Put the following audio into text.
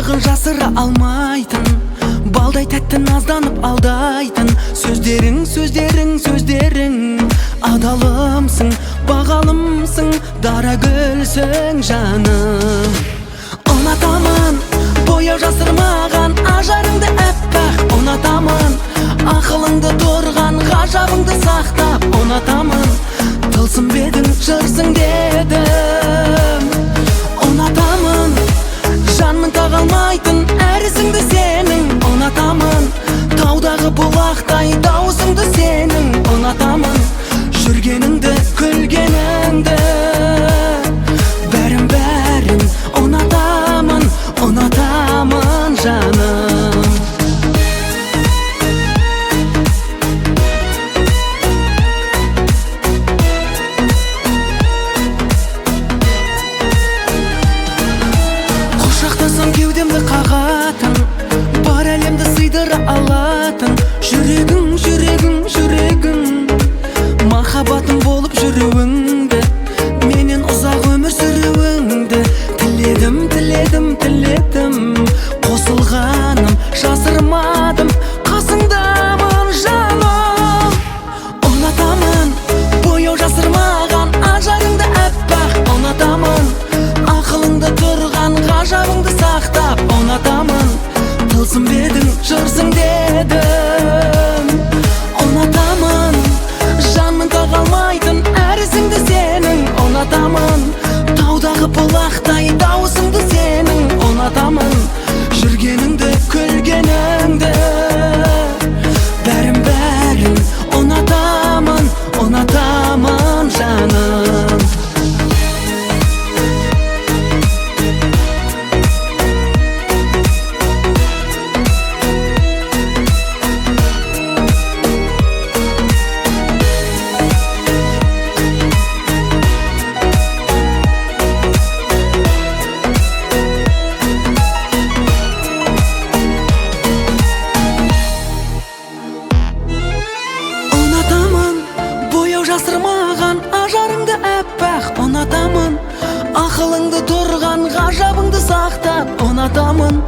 шындығын жасыра алмайтын, балдай тәтті назданып алдайтын. Сөздерің, сөздерің, сөздерің адалымсың, бағалымсың, дара гүлсің жаным. Ұнатамын бояу жасырмаған ажарыңды әппақ, ұнатамын ақылыңды тұрған ғажабыңды сақтап. Ұнатамын тылсым бедің жырсың дедім. Ұнатамын жанның тағалмайтын әр ізіңді сенің. Ұнатамын таудағы бұлақтай дауысыңды сенің. Ұнатамын жүргеніңді, күлгеніңді, бәрін бәрін ұнатамын, ұнатамын жаным. Құшақтасам кеудемді қағатын, бар әлемді сыйдыра алатын. Жүрегің, жүрегің, жүрегің, махаббатым болып жүруіңді, менен ұзақ өмір сүруіңді тіледім, тіледім, тіледім. Қосылғаным жасырмадым, қасыңдамын жаным. Ұнатамын бояу жасырмаған ажарыңды әппақ, ұнатамын ақылыңда тұрған ғажабыңды сақтап. Ұнатамын тылсым бедің жырсың дедім. Ұнатамын жанның тағалмайтын әр ізіңді сенің. Ұнатамын таудағы бұлақтай дауысыңды сенің. Ұнатамын жүргеніңді, күлгеніңді, бәрін бәрін ұнатамын, ұнатамын жаным. Жасырмаған ажарыңды әппақ, ұнатамын ақылыңды тұрған ғажабыңды сақтап. Ұнатамын